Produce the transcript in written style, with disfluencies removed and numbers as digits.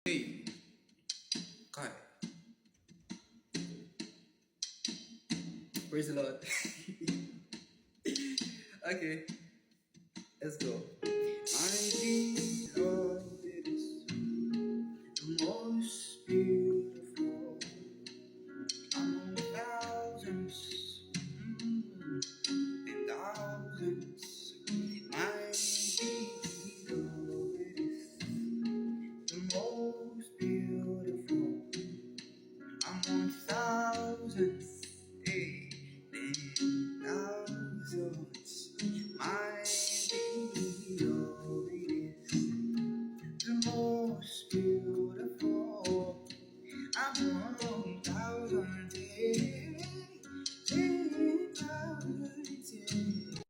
Hey, Kai. Praise the Lord. Okay, let's go. I